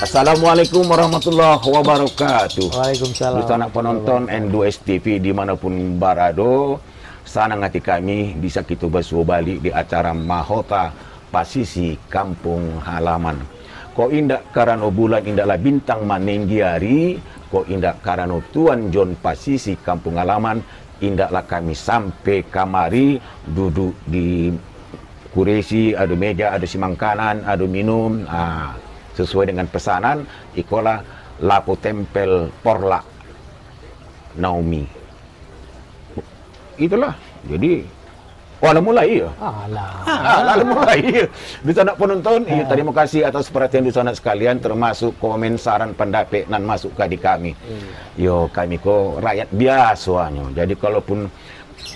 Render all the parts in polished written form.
Assalamualaikum warahmatullahi wabarakatuh. Waalaikumsalam. Untuk anak penonton N2S TV dimanapun berada, senang hati kami bisa kita bersuah balik di acara Mahota Pasisi Kampung Halaman. Ko indak karena bulan indaklah bintang manenggiari, ko indak karena Tuan John Pasisi Kampung Halaman, indaklah kami sampai kamari duduk di kursi, ada meja, ada simang kanan, ada minum. Sesuai dengan pesanan ikola lapo tempel porla Naomi. Itulah. Jadi alah mulai ya. Alah mulai ya. Bisa nak penonton, terima kasih atas perhatian di sana sekalian, termasuk komen, saran, pendapat dan masuk ke kami. Yo kami ko rakyat biasanya. Jadi kalaupun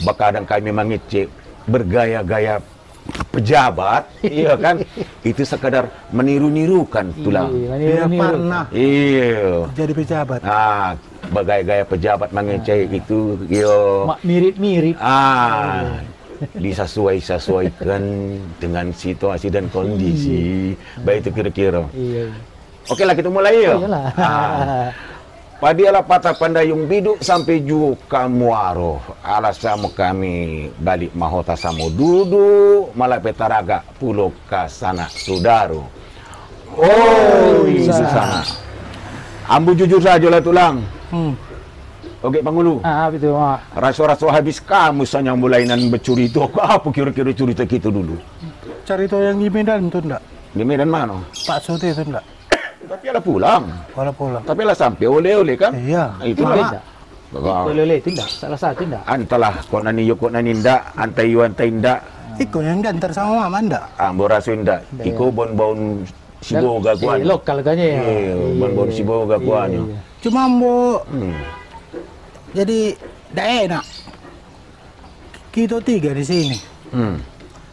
bakadang kami mengecek bergaya-gaya pejabat, iya kan, itu sekadar meniru-nirukan tulang. Dia pernah jadi pejabat. Bergaya-gaya pejabat mengecek itu, yo mirip-mirip. Disesuaikan dengan situasi dan kondisi. Baik itu kira-kira. Oke lah, kita mulai ya. Padialah patah pandayung biduk sampai juga muaro. Alasamu kami balik mahota samo duduk malah petaraga pulau kasana sudaro. Di sana. Ambu jujur saja lah tulang. Oke Pangulu. Betul. Raso-raso habis kamu sanya mulainan bercurita. Apa kira-kira cerita kita dulu? Cerita yang di Medan itu enggak? Di Medan mana? Pak Sote itu enggak? Tapi lah pulang. Tapi lah sampai oleh-oleh kan? Iya. Itu lah. Oleh-oleh tidak. Salah satu tidak. Antalah kau nani yo kau nani ndak, antai yo antai ndak. Iko yang diantar sama mama ndak. Ambo raso ndak. Iko bon siboga kuan. Lokal kan ya. Bon siboga kuan. Cuma ambo. Jadi ndak enak. Kita 3 di sini.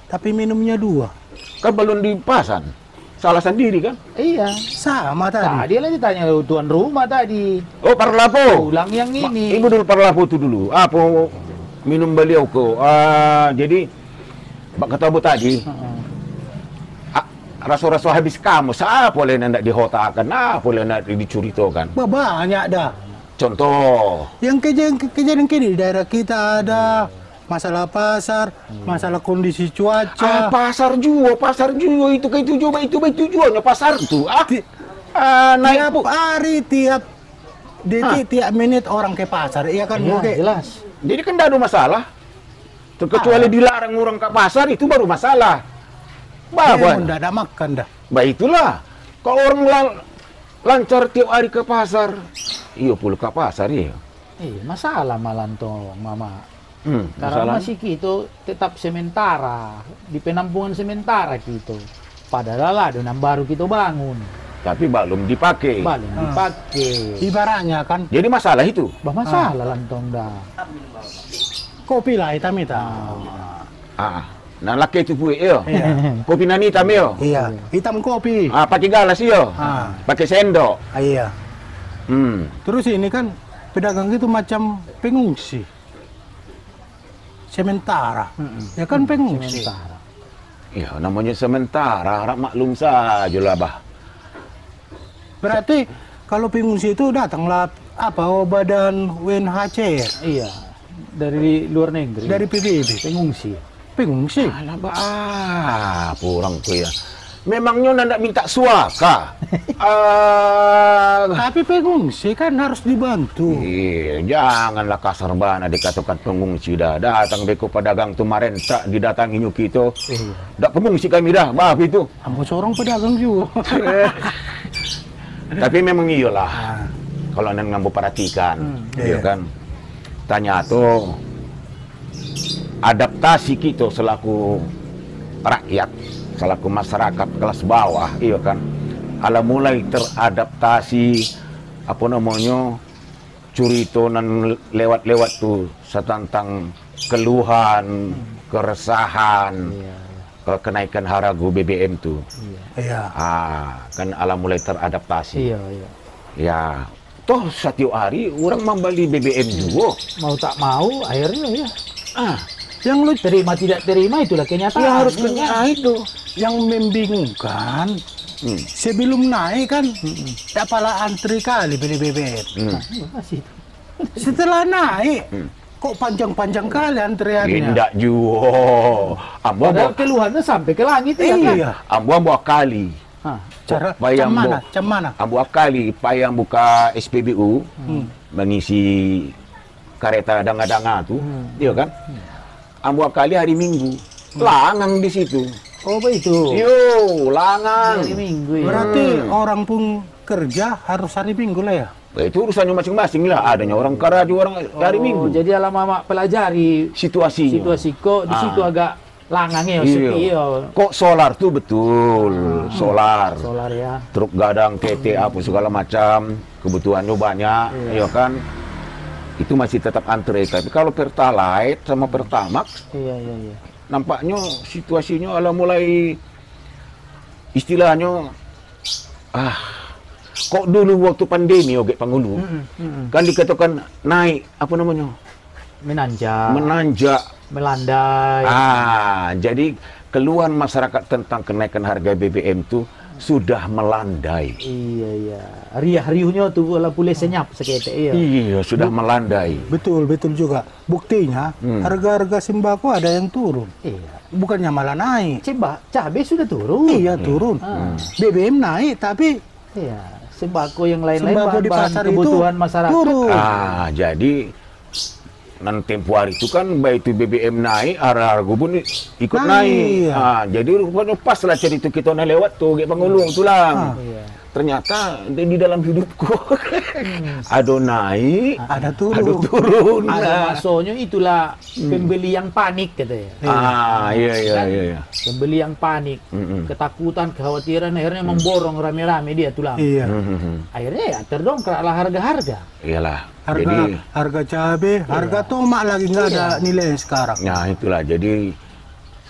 Tapi minumnya 2. Kan belum dipasan. Salah sendiri kan? Iya. Sama tadi. Tadi lah ditanya tuan rumah tadi. Oh, parlapo. Ulang yang ini. Ibu dulu parlapo itu dulu. Apa minum beliau ko? Jadi kata bu tadi. Raso-raso habis kamu. Siapa boleh nak dihotakan? Boleh nak dicuritakan? Banyak dah. Contoh. Yang kejadian kini di daerah kita ada masalah pasar, masalah kondisi cuaca. Pasar juga itu kayak itu tujuannya pasar tuh. Naik tiap hari, tiap detik, tiap menit orang ke pasar, iya kan? Jelas. Jadi kan tidak ada masalah. Terkecuali dilarang orang ke pasar itu baru masalah. Tidak ada makan dah. Itulah. Kalau orang lancar tiap hari ke pasar, iya pula ke pasar ya. Masalah malam tuh, mama. Karena masih gitu tetap sementara di penampungan sementara gitu. Padahal ada yang baru kita bangun. Tapi belum dipakai. Ibaratnya kan. Jadi masalah itu. Masalah lantong dah. Kopi lah hitam itu. Nah laki itu pun iya. Kopi nani hitam iya. Iya. Hitam kopi. Pakai galas iya. Pakai sendok. Iya. Terus ini kan pedagang itu macam pengungsi. Sementara, ya kan pengungsi. Ya namanya sementara, harap maklum saja lah bah. Berarti kalau pengungsi itu datanglah badan UNHCR? Iya, dari luar negeri. Dari PBB. Pengungsi. Alah bah, kurang tuh ya. Memangnya nak minta suaka. Tapi pengungsi kan harus dibantu. Iya, janganlah kasar bana dikatakan pengungsi dah. Datang beko pedagang tu marenta didatangi nyuki itu. Dak pengungsi kami dah, maaf itu. Ambo seorang pedagang juga. Tapi memang iyalah. Kalau anda ngambil perhatikan, iya kan. Tanya tuh adaptasi kita selaku rakyat, selaku masyarakat kelas bawah, iya kan, mulai teradaptasi curito nan lewat-lewat tuh tentang keluhan, keresahan, kenaikan harga BBM tuh. Kan mulai teradaptasi. Ya, toh setiap hari orang membeli BBM juga. Mau tak mau akhirnya ya. Yang lu terima tidak terima itulah kenyataan. ya harus itu. Yang membingungkan sebelum naik kan apalah antri kali beli BBM. Masih. Setelah naik kok panjang-panjang kali antriannya. Tidak juga. Ambo Padahal keluhannya sampai ke langit ya kan? Iya. ambo akali. Cara Payang cam mana? Ambo akali payang buka SPBU mengisi kereta danga-danga tuh, iya kan? Ambo akali hari Minggu, langang di situ. Oh begitu. Yo, langang. Hari Minggu ya. Berarti orang pun kerja harus hari Minggu lah ya? Itu urusannya masing-masing lah. Adanya orang kerja, orang hari Minggu. Jadi alam pelajari Situasi kok di situ agak langang ya, sepi ya. Kok solar tuh betul, solar. Solar ya. Truk gadang, KT apa segala macam, kebutuhannya banyak, ya kan? Itu masih tetap antre. Tapi kalau Pertalite sama Pertamax, Iya. nampaknya situasinya mulai istilahnya kok dulu waktu pandemi oke Pangulu kan dikatakan naik apa namanya menanjak melandai. Jadi keluhan masyarakat tentang kenaikan harga BBM itu sudah melandai. Iya. Riuh-riuhnya tuh bola pulih senyap seketek iya. Iya, sudah melandai. Betul juga. Buktinya harga-harga sembako ada yang turun. Iya. Bukannya malah naik. Cabai sudah turun. Iya, turun. BBM naik tapi Iya. Sembako yang lain-lain sembako di bahan pasar kebutuhan itu masyarakat. turun. Jadi tempo hari itu kan baik itu BBM naik, harga pun ikut naik. Jadi rupanya pas lah cerita kita lewat tuh kayak Pangulung tulang. Iya. Ternyata di dalam hidupku ada naik, ada turun. ada turun. Ada masanya itulah pembeli yang panik katanya. Iya. Pembeli yang panik, ketakutan, kekhawatiran akhirnya memborong rame-rame dia tulang. Iya. Akhirnya ya terdongkraklah harga-harga. Iyalah. Harga cabai, harga tomat lagi nggak ada nilai sekarang. Nah itulah, jadi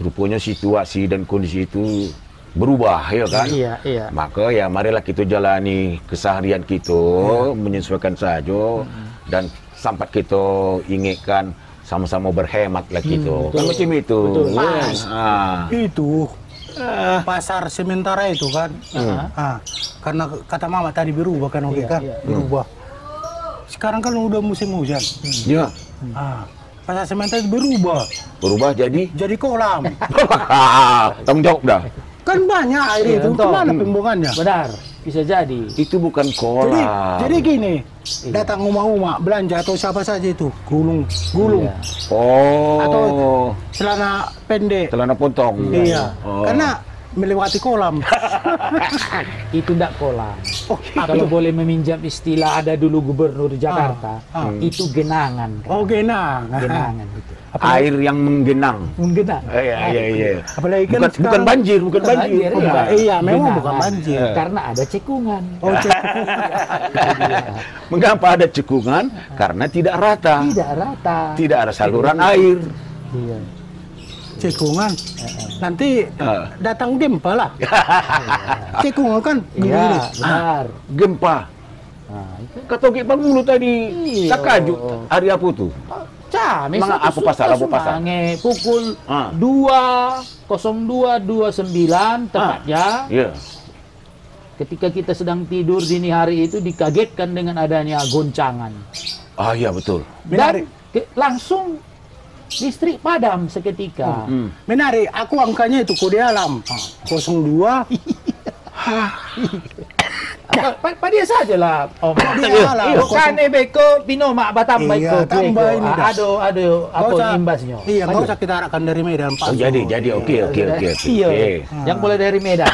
rupanya situasi dan kondisi itu berubah ya kan. Iya. Maka ya marilah kita jalani keseharian kita, menyesuaikan saja dan sampai kita ingatkan sama-sama berhemat lah kita. Kan macam itu. Betul. Itu pasar sementara itu kan. Karena kata Mama tadi berubah kan, berubah. Sekarang kan udah musim hujan. Ya. Pasar sementara itu berubah. Berubah jadi kolam. tanggung jawab dah. Kan banyak air itu. Kemana pembuangannya? Benar, bisa jadi. Itu bukan kolam. Jadi gini, datang rumah-rumah belanja atau siapa saja itu gulung. Iya. Atau celana pendek. Celana potong. Iya. Karena melewati kolam. Itu tidak kolam. Kalau boleh meminjam istilah ada dulu gubernur Jakarta, itu genangan. Oh, genangan. Genangan gitu. Air yang menggenang. Menggenang. Iya. Apalagi kan Bukan banjir, bukan banjir. Iya, memang bukan banjir. Karena ada cekungan. Oh, cekungan. Mengapa ada cekungan? Karena tidak rata. Tidak rata. Tidak ada saluran air. Iya. Cekungan. Nanti datang gempa lah. Cekungan kan. Iya, benar. Gempa. Kata Ki Pangulu tadi, takajut hari apa tuh? Memang apa pasal? Pukul 2:02.29 tepatnya. Iya. Ketika kita sedang tidur dini hari itu dikagetkan dengan adanya goncangan. Iya betul. Dan langsung listrik padam seketika. Menarik, aku angkanya itu kode alam 02. Pak dia saja lah, Om. Kan beko pinoma batam baiko. Tambah ini dah. Ada apa imbasnya? Iya, nggak usah kita arahkan dari Medan, Pak. Oh jadi oke. Iya. Yang mulai dari Medan.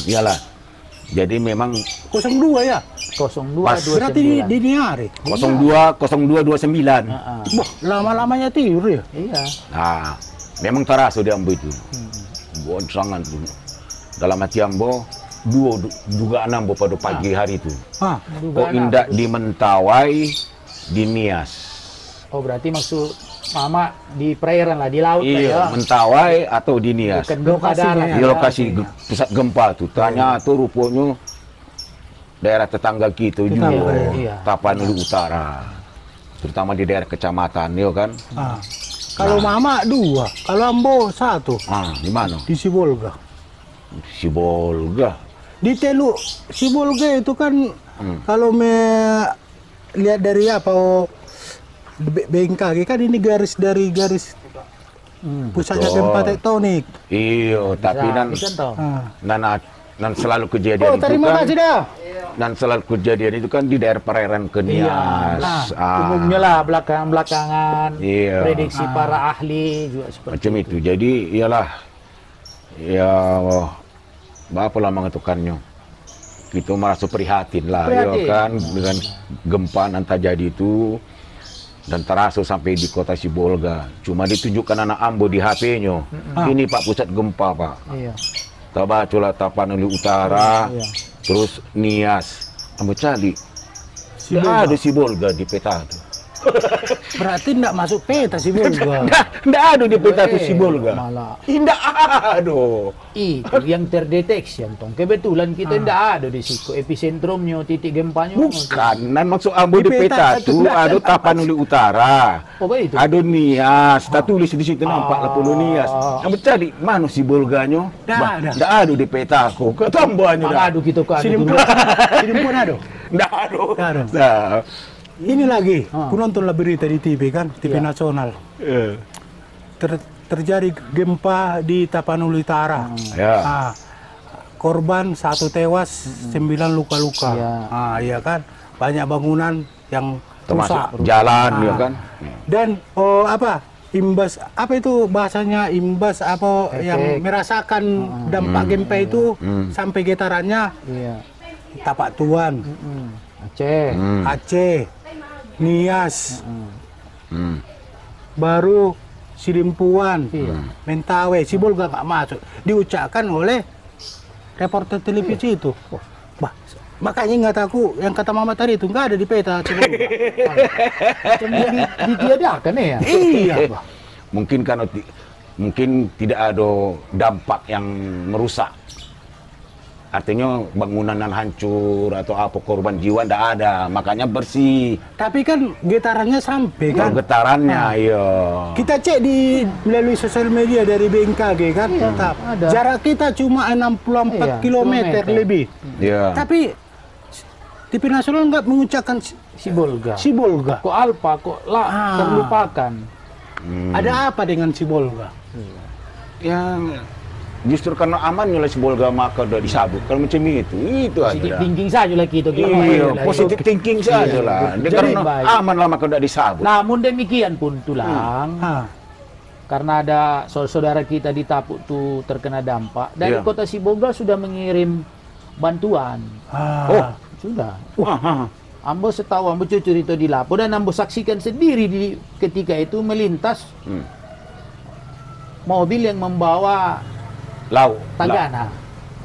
Iyalah. Jadi memang 02 ya. 0229. Berarti dini hari. 0229. Wah, lama-lamanya tidur ya. Iya. Memang terasa di Ambo itu. Goncangan tuh. Dalam hati Ambo, dugaan Ambo pada pagi hari itu. Kok indak di Mentawai, di Nias. Oh berarti maksud Mama di perairan lah, di laut lah ya. Mentawai atau di Nias. Lokasinya. Di lokasi pusat gempa tuh. Ternyata rupanya daerah tetangga kita juga. Iya. Tapanuli Utara. Terutama di daerah kecamatan, ya kan. Kalau Mama 2, kalau Ambo 1. Di mana? Di Sibolga. Sibolga. Di Teluk Sibolga itu kan kalau lihat dari BMKG kan ini garis dari garis pusatnya gempa tektonik. Iya, tapi nan selalu kejadian itu terima kan. kasih dah. Dan selalu kejadian itu kan di daerah perairan Nias. Umumnya lah belakangan Iya. prediksi para ahli juga seperti Macam itu. Jadi ialah ya apa lah mengatakannya. Kita merasa prihatin lah, ya kan, dengan gempa yang terjadi itu dan terasa sampai di kota Sibolga. Cuma ditunjukkan anak Ambo di HP-nya. Ini Pak pusat gempa, Pak. Iya. Tabaculah Tapanuli Utara, terus Nias. Ambo cari. Tidak ada Sibolga di peta itu. Berarti tidak masuk peta Sibolga. Tidak ada di peta itu Sibolga. Malah Tidak ada. itu yang terdeteksi, Antong. Kebetulan kita tidak ada di situ epicentrumnya, titik gempanya. Bukan, nan maksud Ambo di peta itu ada Tapanuli Utara. Apa itu? Ada Nias, tak tulis di situ nampak 80 Nias. Ambo cari mana Sibolganya? Tidak ada di peta aku. Ketambahannya dah. Aduh gitu kan. Sidimpun ada. Tidak ada. Nah, ini lagi, ku nontonlah berita di TV kan, TV nasional. Terjadi gempa di Tapanuli Utara. Korban 1 tewas, 9 luka-luka. Iya kan, banyak bangunan yang termasuk rusak. jalan, ya kan. Dan imbas apa itu bahasanya, imbas apa yang merasakan dampak gempa itu sampai getarannya. Tapak Tuan, Aceh, Nias, baru Sidimpuan, Mentawai, Sibolga nggak masuk. Diucapkan oleh reporter televisi itu. Makanya ingat aku yang kata Mama tadi itu nggak ada di peta Sibolga. Ditiadakan ya? Iya. Mungkin karena mungkin tidak ada dampak yang merusak. Artinya bangunan yang hancur atau apa korban jiwa tidak ada, makanya bersih. Tapi kan getarannya sampai kan? Getarannya, iya. Kita cek melalui sosial media dari BMKG kan, jarak kita cuma 64 km lebih. Iya. Tapi TV nasional nggak mengucapkan Sibolga. Sibolga. Kok Alpa, kok terlupakan. Ada apa dengan Sibolga? Yang justru karena aman oleh Sibolga maka udah disabut. Kalau macam itu Positif aja. thinking saja lah kita. Iya, positif thinking saja lah. Karena aman lah maka udah disabut. Namun demikian pun Tulang, karena ada saudara kita di Tapuk tuh terkena dampak, dari kota Sibolga sudah mengirim bantuan. Sudah. Ambo setahu, Ambo cerita di Lapo dan Ambo saksikan sendiri ketika itu melintas mobil yang membawa lauk tagana.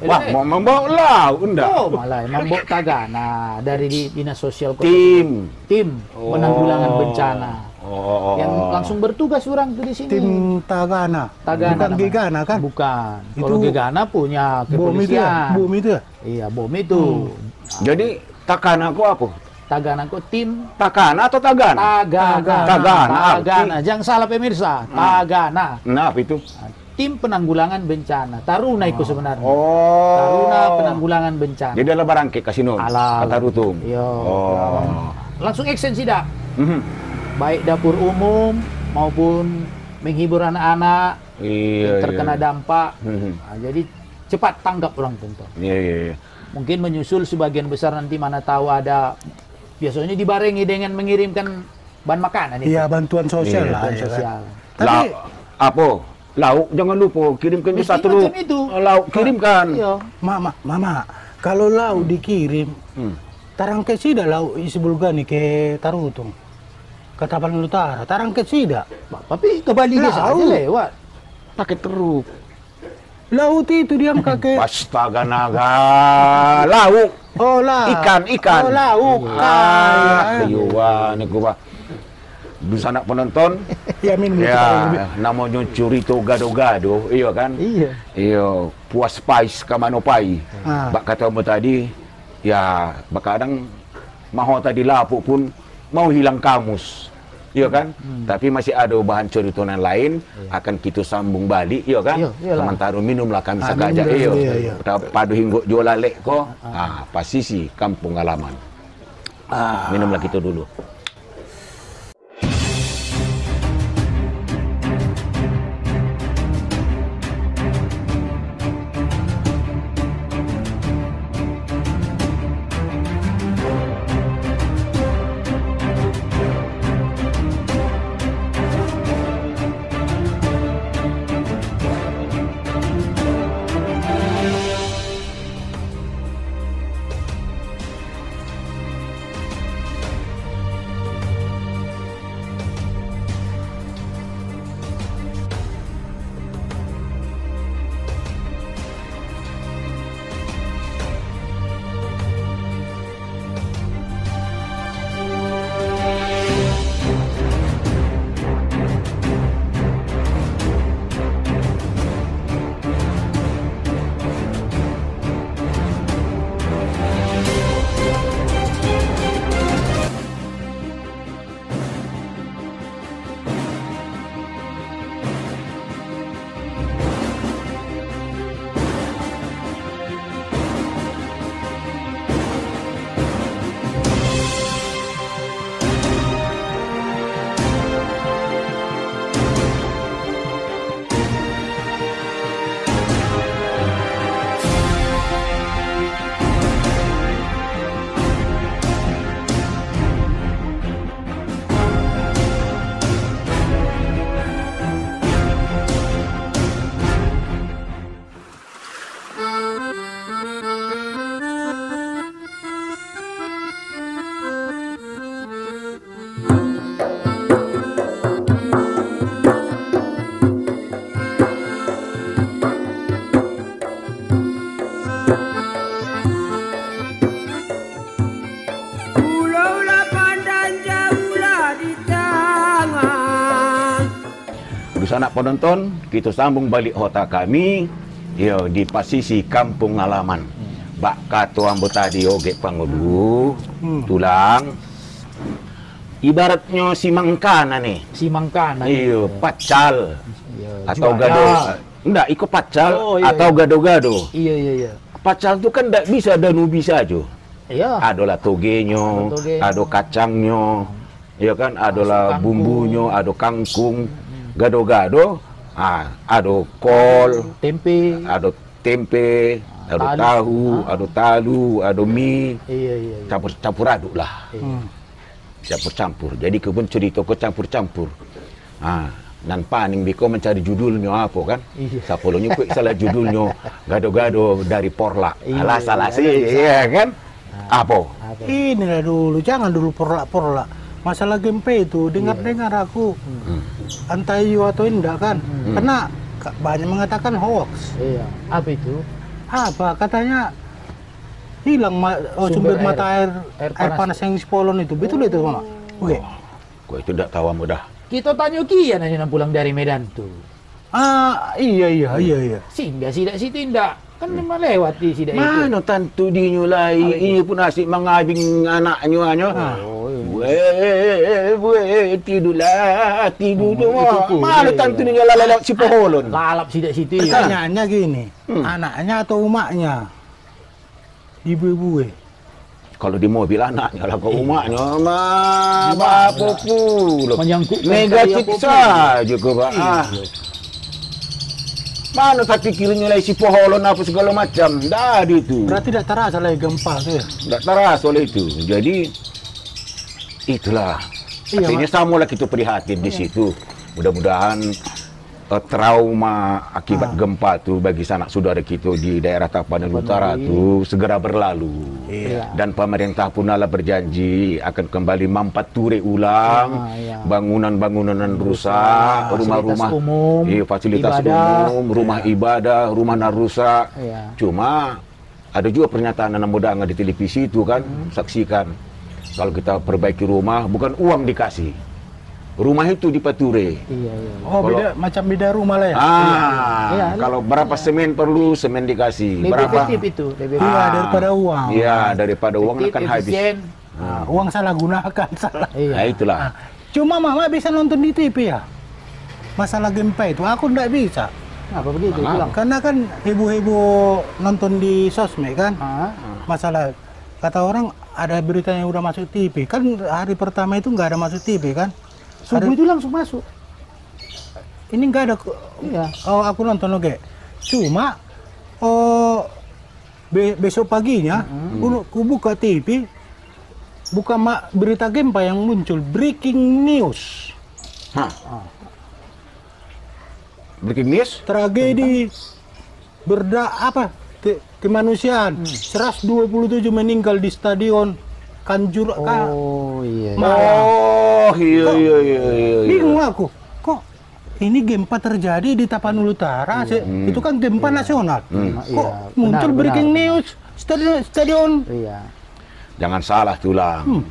Wah, mau membawa lauk enggak? Oh, malah membawa tagana dari Dinas Sosial Kota. Tim penanggulangan bencana. Yang langsung bertugas orang tuh di sini. Tim Tagana. Bukan Gegana kan? Bukan. Kalau Gegana punya kepolisian. Bom itu. Iya, bom itu. Jadi Takana ku apa? Tagana ku tim Takana atau Tagana? Tagana. Jangan salah pemirsa. Tagana. Nah, apa itu? Tim penanggulangan bencana. Taruna itu sebenarnya. Oh. Taruna penanggulangan bencana. Jadi adalah barangke kasino. Kata Rutung. Iya. Langsung action sih dah. Baik dapur umum maupun menghibur anak-anak terkena dampak. Nah, jadi cepat tanggap orang tentu. Iya. Mungkin menyusul sebagian besar nanti mana tahu ada biasanya dibarengi dengan mengirimkan bahan makanan. Iya, bantuan sosial lah. Sosial. Tapi apa? Lauk jangan lupa kirimkan juga satu lauk kirimkan. Iya. Mama, kalau lauk dikirim, tarangke sida lauk isi Sibolga nih ke Tarutung. Ke Tapanuli Utara, tarangke sida. Tapi kembali desa aja lewat. Pakai teruk. Laut itu diam kakek. Astaga naga. Lauk. Oh, Ikan. Oh, lauk. Ayuwa, ini gua. Bisa anak penonton. Ya, namanya Curito Gado-Gado, iya kan? Iya. Puas pais kamanopai. Bak kata kamu tadi, ya, kadang mau tadi lapuk pun mau hilang kamus. iya kan? Tapi masih ada bahan ceritonan lain akan kita sambung balik, iya kan? Sementara minumlah kami sekajak, iya. Padu hinggo jualan lek ko, pasisi kampung halaman. Minumlah kita dulu. Sanak penonton, kita sambung balik hota kami di pasisi kampung halaman. Bak kato ambo tadi oge pangudu, tulang. Ibaratnya si mangkana nih. Si mangkana. Iya, pacal. Atau gado. Enggak, ikut pacal atau gado-gado. Iya. Pacal itu kan enggak bisa danu bisa aja. Iya. Adalah togenyo, ada kacangnya. Iya kan, adalah bumbunya, ada kangkung. Gado-gado, ada kol, ada tempe, ada tahu, ada talu, ada mie, campur aduk lah, campur. Jadi kebun cerita kau campur. Nan paning biko mencari judulnya apa kan? Sapolonya kau salah judulnya gado-gado dari Porla. Alah salah sih, iya kan? Apa? Inilah dulu, jangan dulu Porla. Masalah gempe itu, dengar-dengar aku entah iya atau enggak kan, karena banyak mengatakan hoax. Iya. Apa itu? Apa katanya hilang sumber mata air panas yang di Polon itu, betul itu Mama? Oke. Kau itu tidak tahu mudah. Kita tanya Kian aja pulang dari Medan tuh. Iya. Singgah sidak situ indak. Kan memang lewat di sidak itu. Mana tantu dinyulai, ini pun asyik mengabing anaknya. Tidurlah. Mana tantu dinyulai lalap si poholon. Lalap sidak situ. Pertanyaannya gini, anaknya atau emaknya? Ibu-ibu. Kalau di mobil anaknya lah, kalau emaknya apa pula. Negatif saja kau Mana tak pikir nilai si poholon apa segala macam. Dah itu. Berarti tidak terasa lagi gempa tu ya? Tidak terasa oleh itu. Jadi itulah. Artinya samalah kita prihatin di situ. Mudah-mudahan trauma akibat gempa tu bagi sanak saudara kita di daerah Tapanuli Utara tu segera berlalu. Dan pemerintah pun telah berjanji akan kembali mampature ulang bangunan-bangunan rusak, rumah-rumah fasilitas umum, rumah ibadah, rumah nan rusak. Cuma ada juga pernyataan anak muda di televisi itu kan, saksikan. Kalau kita perbaiki rumah bukan uang dikasih. Rumah itu dipature. Oh, beda rumah lah ya. Kalau berapa semen perlu, semen dikasih. Lebih berapa? efektif itu. Daripada uang. Iya, daripada uang efektif, akan habis. Uang salah gunakan, salah. Nah, itulah. Cuma mama bisa nonton di TV ya. Masalah gempa itu aku nggak bisa. Apa begitu? Bilang. Karena kan heboh-heboh nonton di sosmed kan. Masalah kata orang ada berita yang udah masuk TV. Kan hari pertama itu nggak ada masuk TV kan. Subuh itu langsung masuk. Ini nggak ada. Iya. Oh, aku nonton oke. Cuma besok paginya aku buka TV, buka berita gempa yang muncul breaking news. Breaking news? Tragedi kemanusiaan. 127 meninggal di stadion Kanjuruhan. Oh iya. Oh iya. Bingung aku. Kok ini gempa terjadi di Tapanuli Utara? Itu kan gempa nasional. Kok muncul breaking news stadion? Iya. Jangan salah tulang.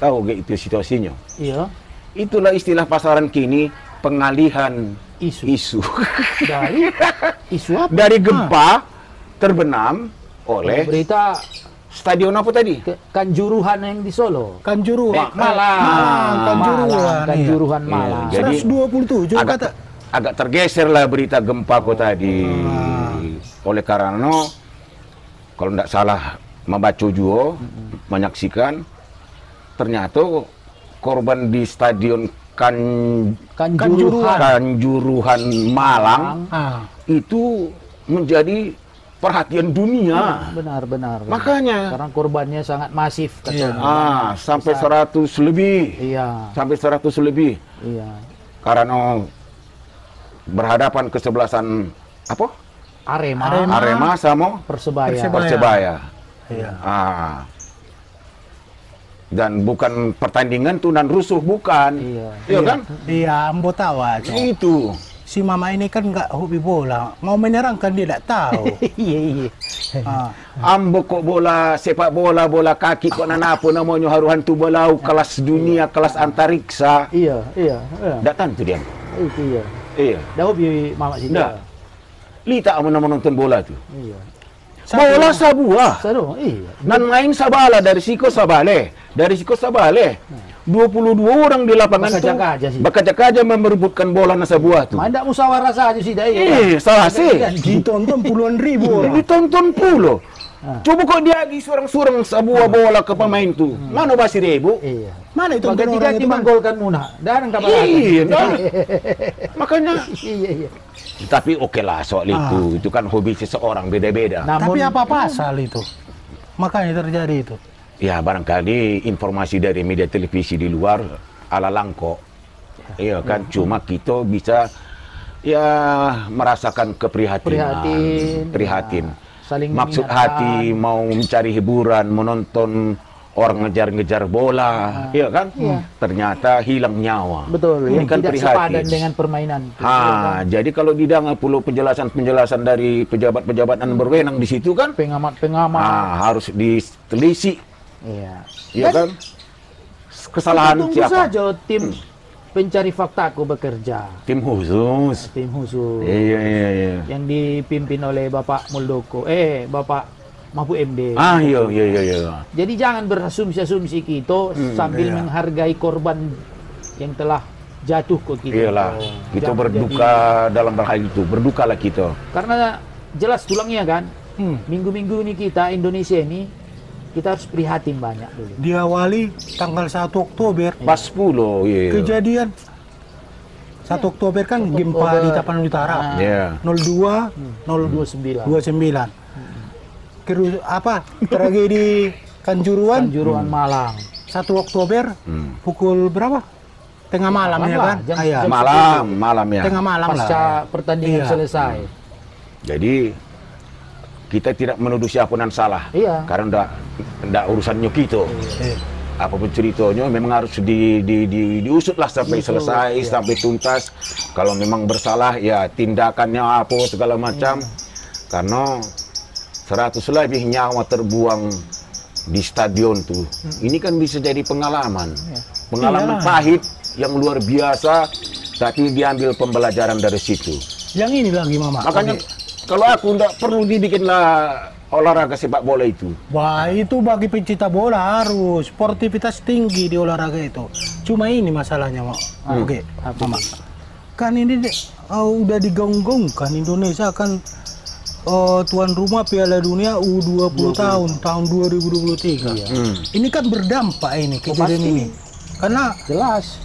Tahu gak itu situasinya? Iya. Itulah istilah pasaran kini, pengalihan isu. Dari isu apa? Dari gempa terbenam oleh berita stadion apa tadi? Kanjuruhan yang di Solo. Kanjuruhan. Kanjuruhan Malang. Iya, jadi 127 kata. Agak tergeser lah berita gempa kok tadi. Oleh karena kalau tidak salah membaca juga, menyaksikan, ternyata korban di stadion Kanjuruhan Malang itu menjadi perhatian dunia. Benar. Makanya karena korbannya sangat masif katanya. Sampai 100 lebih. Iya. Sampai 100 lebih. Iya. Karena berhadapan kesebelasan apa? Arema sama Persebaya. Iya. Dan bukan pertandingan tunan rusuh, bukan. Iya kan? Iya, ambo tahu aja. Itu. Si mama ini kan nggak hobi bola, mau menyerangkan dia tidak tahu. Iya. Ambo kok bola sepak bola kaki kok nanapo namanya haruhan tu bola kelas dunia, kelas antariksa. Iya. Datang tu dia. Itu iya. Iya. Dah hobi mama sih. Nggak. Lita menonton bola tu. Iya. Bola sabuah. Seru, iya. Dan main sabala dari Siko Sabale. 22 orang di lapangan tu. Bakajak aja merebutkan bola na sebuah tu. Main tak musyawarah saja sih dah. Salah sih. Ditonton puluhan ribu orang. Ditonton puluh. Coba kok dia lagi surang-surang sebuah bola ke pemain tu. Mana basi ribu? Iya. Mana itu Maka tidak dimanggolkan Muna. Dan Iya. Makanya. Iya. Tapi oke lah soal itu. Itu kan hobi seseorang beda-beda. Tapi apa pasal itu? Makanya terjadi itu. Ya barangkali informasi dari media televisi di luar ala langko. Iya kan, cuma kita bisa ya merasakan prihatin. Saling maksud mengingatkan. hati mau mencari hiburan, menonton orang ngejar-ngejar bola, iya kan? Ternyata hilang nyawa. Betul, ini yang kan tidak prihatin. sepadan dengan permainan. Jadi kalau didengar perlu penjelasan dari pejabat-pejabat yang berwenang di situ kan, pengamat. Harus ditelisik. Iya kan? Kesalahan tunggu siapa? saja tim pencari faktaku bekerja. Tim khusus. Iya. Yang dipimpin oleh Bapak Muldoko. Bapak Mahfud MD. Iya. Jadi jangan berasumsi-asumsi kita sambil menghargai korban yang telah jatuh ke kita. Iyalah, kita berduka dalam hal itu. Berdukalah kita. Karena jelas tulangnya kan. Minggu-minggu ini kita Indonesia ini kita harus prihatin banyak dulu. Diawali tanggal 1 Oktober. Pas 10, iya. Kejadian 1 Oktober kan gempa di Tapanuli Utara. 29. Tragedi Kanjuruhan Malang. 1 Oktober pukul berapa? Tengah malam ya kan? Malam ya. Tengah malam pasca pertandingan selesai. Jadi kita tidak menuduh siapa yang salah. Karena ndak urusannya kita. Apapun ceritanya memang harus diusutlah sampai selesai, sampai tuntas. Kalau memang bersalah ya tindakannya apa segala macam. Karena 100 lebih nyawa terbuang di stadion tuh. Ini kan bisa jadi pengalaman. Pengalaman pahit yang luar biasa, tapi diambil pembelajaran dari situ. Yang ini lagi Mama. Makanya Kalau aku nggak perlu dibikinlah olahraga sepak bola itu. Wah, itu bagi pencinta bola harus sportivitas tinggi di olahraga itu. Cuma ini masalahnya, Mak. Oke, Mama. Kan ini udah digaung-gaungkan Indonesia kan tuan rumah Piala Dunia U20 tahun 2023. Iya. Ini kan berdampak ini kejadian ini. Karena Jelas.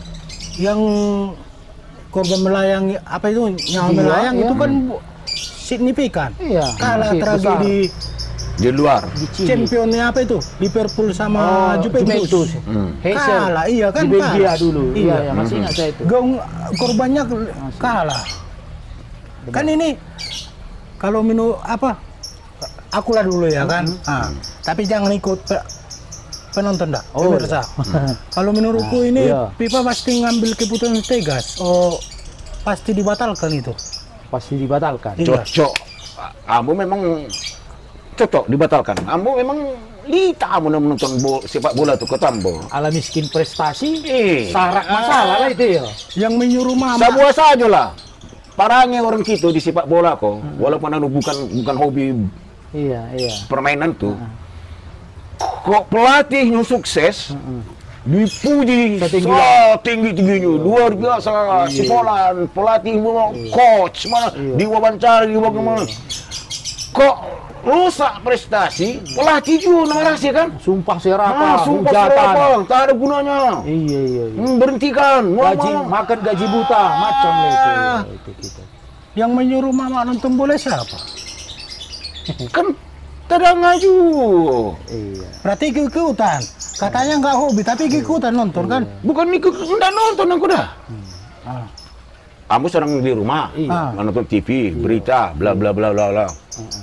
yang korban melayang apa itu nyawa melayang itu kan signifikan. Iya. Kalah Masih tragedi Di luar. championnya apa itu Liverpool sama Juventus. Kalah, iya kan, di Belgia kalah. dulu. Iya. Iya, masih ingat saya itu. Korbannya kalah. Kan ini kalau aku lah dulu ya kan. Tapi jangan ikut penonton dah, pemirsa. Kalau menurutku ini FIFA pasti ngambil keputusan tegas. Pasti dibatalkan itu. Pasti dibatalkan. Iya. Cocok. Kamu memang cocok dibatalkan. Kamu memang lita menonton sepak bola tuh ketambo. Ala miskin prestasi, Iya. syarat masalah lah itu ya. Yang menyuruh mama. Sebuah saja lah. Parahnya orang kita di sepak bola kok, walaupun anu bukan hobi Iya. permainan tuh. Kok pelatihnya sukses, dipuji tinggi-tingginya, luar biasa, si Polan, pelatih coach, mana diwawancara bagaimana. Kok rusak prestasi, pelatih juga narasi kan? Sumpah serapah, Sumpah hujatan. serapah, tak ada gunanya. Iya. Berhentikan. Makan gaji buta, macam lah itu kita. Yang menyuruh mama nonton bola siapa? Kan tidak ngaju. Iya. Berarti ikut-ikutan. Katanya nggak hobi, tapi ikut-ikutan nonton kan? Bukan ikut, enggak nonton aku dah. Kamu sedang di rumah, nonton TV, berita, bla bla bla bla bla.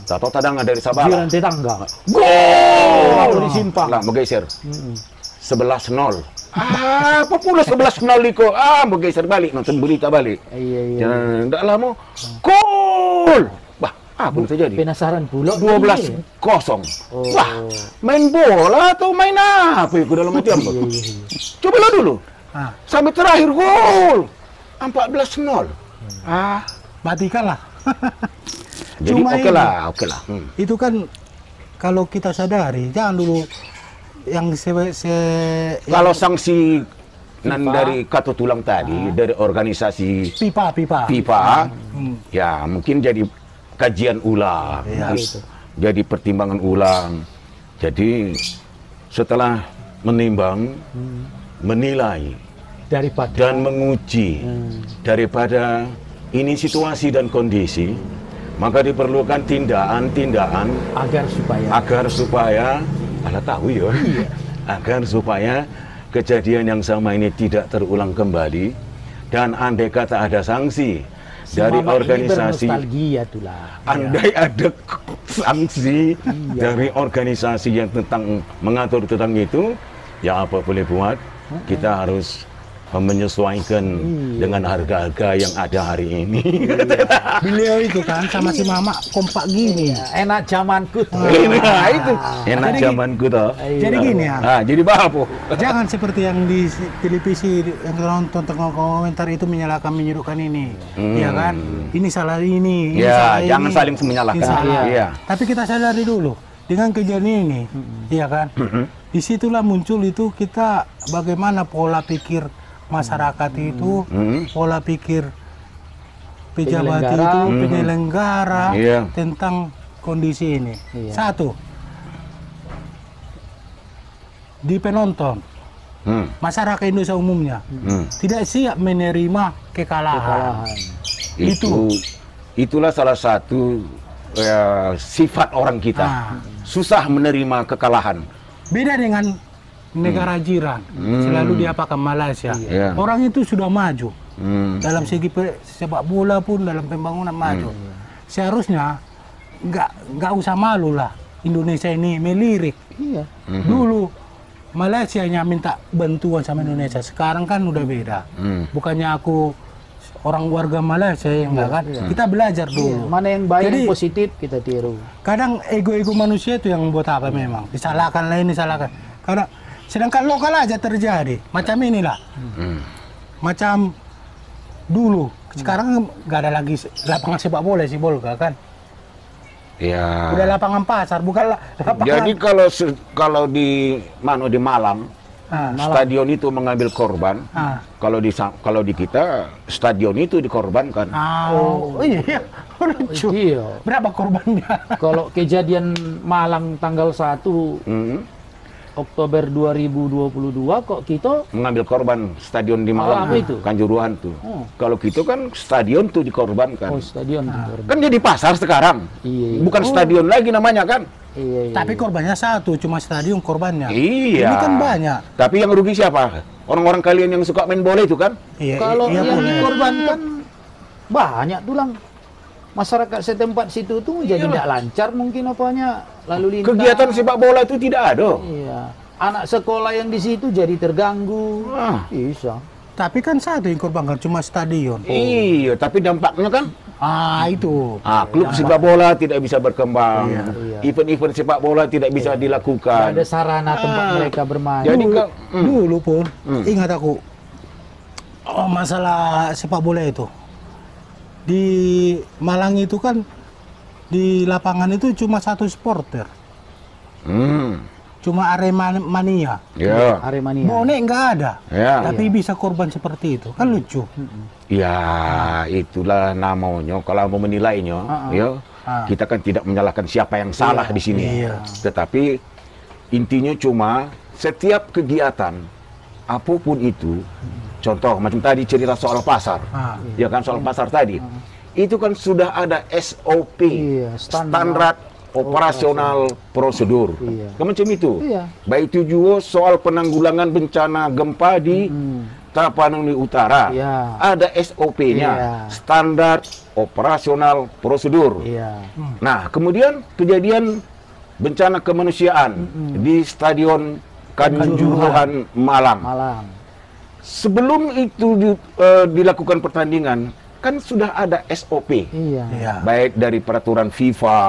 Tahu tadang dari Sabah. Jiran tetangga. Gol! Aku disimpang. Lah, bergeser. 11-0. Apa pula 11-0 Liko? Bergeser balik, nonton berita balik. Iya. Enggak lama. Gol! Wah, apa yang terjadi? Penasaran pula. 12-0. Wah, main bola atau main apa itu dalam hati apa? Cobalah dulu. Sampai terakhir gol. 14-0. Matikanlah. Jadi Cuma oke lah. Itu kan kalau kita sadari, jangan dulu yang Kalau sanksi dari kata tulang tadi dari organisasi FIFA, ya mungkin jadi kajian ulang, jadi pertimbangan ulang. Jadi setelah menimbang, menilai dan menguji daripada ini situasi dan kondisi, maka diperlukan tindakan agar supaya agar supaya kejadian yang sama ini tidak terulang kembali, dan andai kata ada sanksi dari organisasi, andai ada sanksi dari organisasi yang mengatur tentang itu, ya apa boleh buat, kita harus menyesuaikan dengan harga-harga yang ada hari ini. Beliau itu kan sama si mama kompak gini. Enak zamanku tuh. Nah, itu enak zamanku tuh. Jadi gini ya. Jadi apa? Jangan seperti yang di televisi yang nonton komentar itu menyuruhkan ini. Iya kan? Ini salah ini. Ya, jangan saling menyalahkan. Iya. Tapi kita sadari dulu dengan kejadian ini, iya kan? Disitulah muncul itu kita bagaimana pola pikir masyarakat itu, pola pikir pejabat itu, penyelenggara tentang kondisi ini. Satu, di penonton, masyarakat Indonesia umumnya tidak siap menerima kekalahan. Itulah salah satu sifat orang kita, susah menerima kekalahan. Beda dengan negara jiran, selalu diapakan Malaysia. Orang itu sudah maju dalam segi sepak bola pun, dalam pembangunan maju. Seharusnya nggak usah malu lah Indonesia ini melirik. Dulu Malaysia nya minta bantuan sama Indonesia, sekarang kan udah beda. Bukannya aku orang warga Malaysia yang enggak kan, kita belajar dulu. Mana yang baik, yang positif kita tiru. Kadang ego-ego manusia itu yang membuat apa memang disalahkan lain, disalahkan. Karena sedangkan lokal aja terjadi macam inilah. Macam dulu, sekarang nggak ada lagi lapangan sepak bola si Bolga kan. Ya. Udah lapangan pasar, bukan lapangan. Jadi kalau di Malang, stadion itu mengambil korban. Kalau di kita stadion itu dikorbankan. Oh iya, lucu. Iya. Berapa korbannya? Kalau kejadian Malang tanggal 1 Oktober 2022 kok kita mengambil korban stadion di Malang apa itu? Kanjuruhan tuh. Kalau gitu kan stadion tuh dikorbankan. stadion dikorban. Kan jadi pasar sekarang. Iya. Bukan stadion lagi namanya kan? Iya. Tapi korbannya satu, cuma stadion korbannya. Iya. Ini kan banyak. Tapi yang rugi siapa? Orang-orang kalian yang suka main bola itu kan? Iya, Kalau iya, yang boleh. dikorbankan banyak tulang. Masyarakat setempat situ tuh jadi tidak lancar mungkin apanya lalu lintas. Kegiatan sepak bola itu tidak ada. Iya. Anak sekolah yang di situ jadi terganggu. Bisa. Tapi kan satu yang korbankan cuma stadion. Iya, tapi dampaknya kan Itu. klub sepak bola tidak bisa berkembang. Iya. Event-event sepak bola tidak bisa Tidak dilakukan. ada sarana tempat mereka bermain. Jadi Dulu pun ingat aku masalah sepak bola itu di Malang itu kan di lapangan itu cuma satu supporter, cuma Aremania. Ya. Aremania. Bonek nggak ada, Ya. tapi bisa korban seperti itu kan lucu. Ya, itulah namanya. Kalau mau menilainya, ya, kita kan tidak menyalahkan siapa yang salah di sini. Iya. Tetapi intinya cuma setiap kegiatan apapun itu, contoh macam tadi cerita soal pasar, ya kan soal pasar tadi, itu kan sudah ada SOP, Iya, standar operasional prosedur, Iya. kan macam itu. Iya. Baik itu juga soal penanggulangan bencana gempa di Tapanuli Utara, Iya. ada SOP-nya, Iya. standar operasional prosedur. Iya. Nah, kemudian kejadian bencana kemanusiaan di Stadion Kanjuruhan Malang. Malang. Sebelum itu dilakukan pertandingan, kan sudah ada SOP. Iya. Iya. Baik dari peraturan FIFA,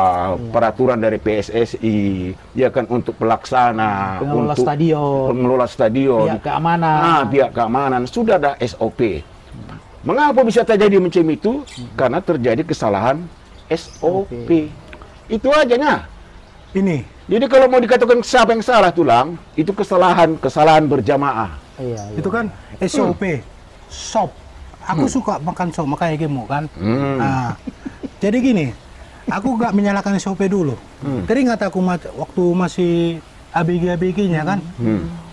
peraturan dari PSSI, ya kan untuk pelaksana, Pengelola untuk stadion. pengelola stadion, Pihak keamanan. pihak keamanan sudah ada SOP. Mengapa bisa terjadi macam itu? Karena terjadi kesalahan SOP. Itu aja nah. Ini Jadi kalau mau dikatakan siapa yang salah tulang, itu kesalahan berjamaah. Iya. itu kan SOP, sop. Aku suka makan sop, makanya gemuk kan. Nah, jadi gini, aku gak menyalahkan SOP dulu. Teringat aku waktu masih ABG-ABG-nya kan,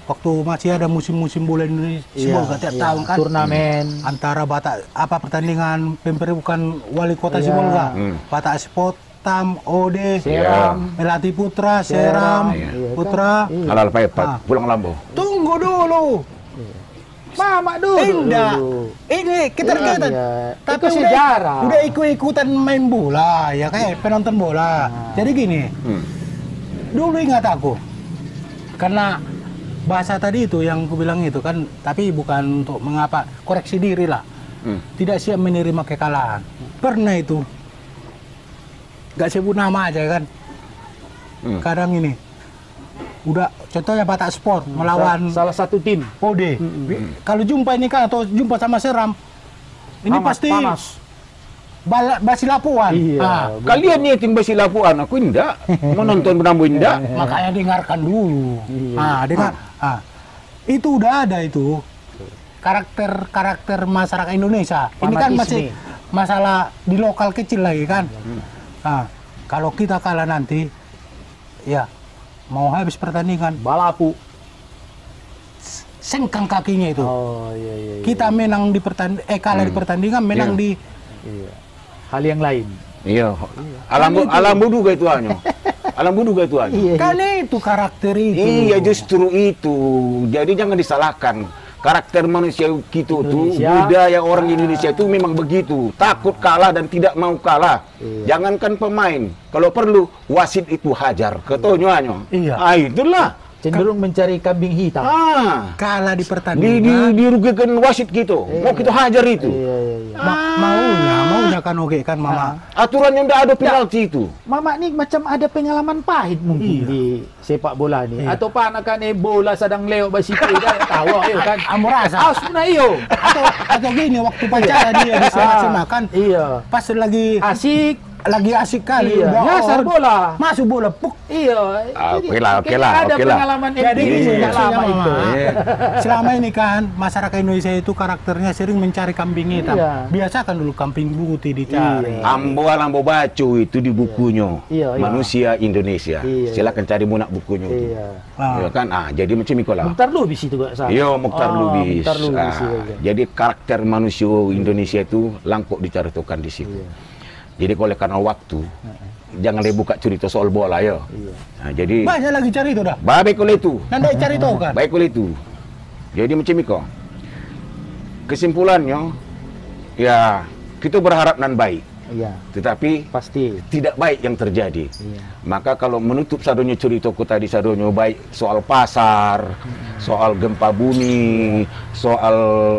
waktu masih ada musim-musim bola Indonesia tiap tahun kan, Turnamen. antara pertandingan pemperebukan wali kota Sibolga, Batak Sport, Tam, Ode, Seram. Melati Putra, Seram, Putra. Halal Paipat, pulang Lambo. Tunggu dulu. Mama dulu. Tidak. Ini kita Iya. tapi Itu sejarah. udah ikut-ikutan main bola ya kayak penonton bola. Jadi gini, dulu ingat aku karena bahasa tadi itu yang aku bilang itu kan, tapi bukan untuk mengapa, koreksi diri lah. Tidak siap menerima kekalahan. Pernah itu, gak sebut nama aja kan. Kadang ini, udah contohnya Batak Sport melawan salah satu tim. Ode. Kalau jumpa ini kan atau jumpa sama Seram, ini Panas, pasti panas. Basi Lapuan. Iya. Kalian nih tim Basi Lapuan, aku indah. Mau nonton Penambu indah. Makanya dengarkan dulu. Dengar. Itu udah ada itu karakter masyarakat Indonesia. Ini kan masih masalah di lokal kecil lagi kan. Kalau kita kalah nanti, ya mau habis pertandingan, Balapu. sengkang kakinya itu. Oh iya. Kita menang di kalah di pertandingan, menang di Hal yang lain. Iya. Alam budu gak itu hanya. Alam budu gak itu hanya. kan itu karakter itu. Iya, justru itu. Jadi jangan disalahkan. Karakter manusia kita itu, budaya orang Indonesia itu memang begitu. Takut kalah dan tidak mau kalah. Jangankan pemain, kalau perlu wasit itu hajar ketonyoannya. Iya. Itulah. Cenderung mencari kambing hitam. Kalah di pertandingan. Dirugikan wasit gitu. Mau kita hajar itu. Maunya kan oke kan mama. Aturannya udah ada penalti itu. Mama nih macam ada pengalaman pahit mungkin di sepak bola nih. Atau panakan bola sedang lewat basiku dah tahu ayo kan. Amorasa. Asuna iyo. Atau gini waktu pacaran dia di SMA kan. Iya. Pas lagi Asik lagi asik kali. Iya, udah nyasar on, bola. masuk bola, puk. Iya. Oke lah, oke lah, Ada oke lah. pengalaman Jadi MTV ini sejak lama maksudnya, itu. Mama. Iya. Selama ini kan masyarakat Indonesia itu karakternya sering mencari kambing hitam. Iya. Biasa kan dulu kambing putih dicari. Iya. Ambo bacu itu di bukunya Iya, iya. Manusia Indonesia. Iya, Silakan cari munak bukunya itu. Iya. Ya kan? Jadi macam itulah. Mukhtar Lubis itu gak salah. Iya, Mukhtar Lubis. Mukhtar Lubis, iya, iya. Jadi karakter manusia Indonesia itu langkuk diceritakan di situ. Iya. Jadi kalau karena waktu, jangan le buka cerita soal bola ya. Iya. Nah, jadi Banyak lagi cari itu dah. baik kalau itu. Nanda cari tahu kan. Baik kalau itu. Jadi macam itu. Kesimpulannya, ya kita berharap nan baik, Iya. tetapi Pasti. tidak baik yang terjadi. Iya. Maka kalau menutup sadonya ceritaku tadi sadonya baik soal pasar, soal gempa bumi, soal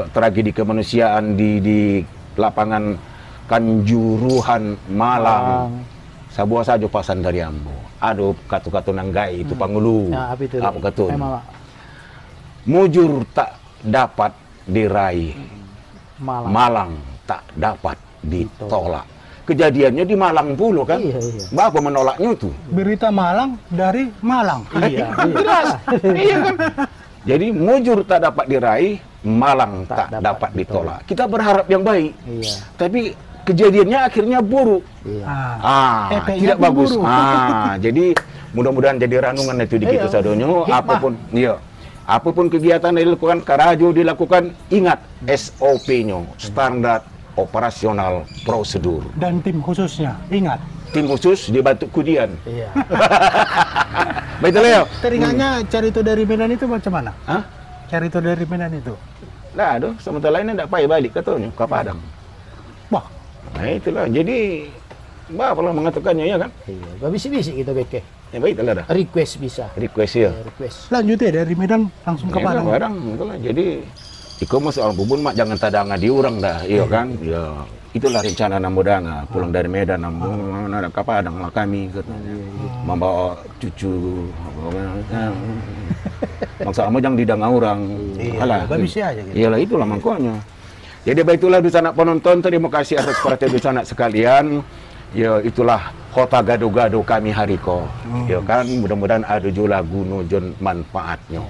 tragedi kemanusiaan di lapangan Kanjuruhan Malang. Sabuah saja pasan dari Ambo. Aduh kata-kata nanggai itu pangulu. Nah, apa itu? Apa kata? Memang Mujur tak dapat diraih, Malang tak dapat ditolak. Kejadiannya di Malang pula kan? Iya, iya. Bapak menolaknya tuh. Berita Malang dari Malang. Iya. Jelas. Iya kan? Jadi mujur tak dapat diraih, Malang tak dapat ditolak. Kita berharap yang baik. Iya. Tapi kejadiannya akhirnya buruk. Iya. Efeknya Tidak pun bagus. buruk. Jadi mudah-mudahan jadi ranungan itu di kita Iya. sadonyo. Hikmah. Apapun kegiatan yang dilakukan, karajo dilakukan, ingat SOP-nya, standar operasional prosedur. Dan tim khususnya, ingat. Tim khusus dibantu kudian. Iya. Betul Leo? Teringatnya cari itu dari Medan itu macam mana? Hah? Cari itu dari Medan itu. Nah, aduh, sementara lainnya tidak payah balik katanya ke Padang. Wah, Nah, itulah. Jadi, Bapak lah mengatakannya ya kan? Iya. Bisik-bisik kita beke. Ya baik lah dah. Request bisa. Request ya. Request. lanjut ya dari Medan langsung ke Ya, Padang. Padang, itulah. Jadi, iko mas soal bubun mak jangan tadangan di orang dah, iya kan? Ya, itulah rencana Namudanga. Pulang dari Medan, ada ke Padang lah kami katanya. Membawa cucu. Maksa kamu jangan didanga orang. Iya, bagus aja gitu. Iyalah itulah makanya. Jadi baiklah dusanak penonton, terima kasih atas perhatian dusanak sekalian. Ya itulah kota gado-gado kami hariko. Ya kan, mudah-mudahan ada juga guna jon manfaatnya.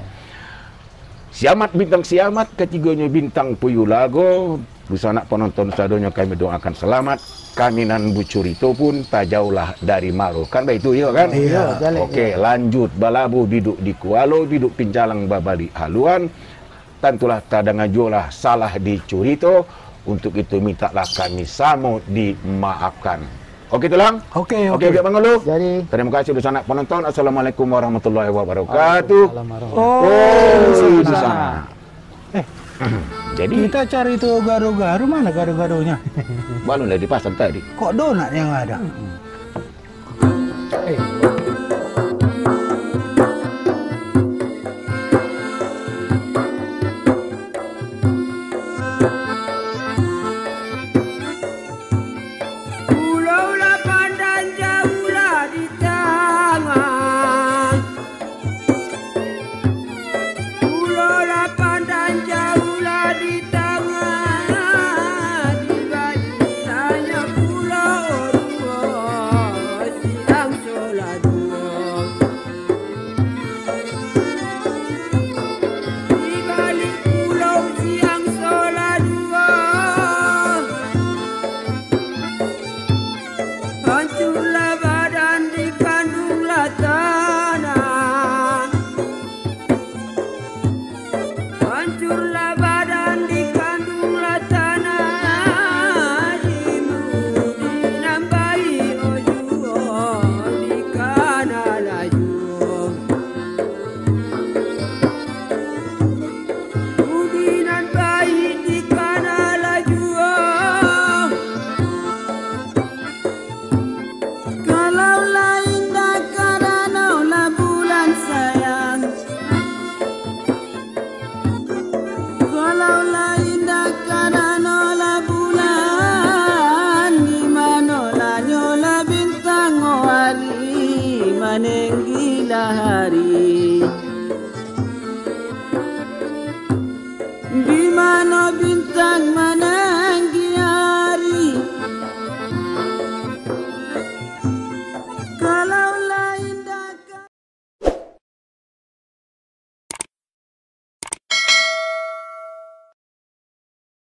Siamat bintang siamat, ketiganya bintang Puyulago. Dusanak penonton sadonya kami doakan selamat. Kami nan bucurito pun tak jauhlah dari Maro. Kan begitu ya kan? Iya, jalik, Oke, lanjut. Balabu biduk di Kualo, biduk pincalang babali haluan. Tentulah tadangajolah salah di curito. Untuk itu mintalah kami samo dimaafkan. Oke tulang? Oke. Oke, Bang Ulu. Jadi Terima kasih dusanak penonton. Assalamualaikum warahmatullahi wabarakatuh. Assalamualaikum. Di sana. Jadi Kita cari itu gado-gado, mana gado-gadonya? balon dari pasar tadi. Kok donat yang ada?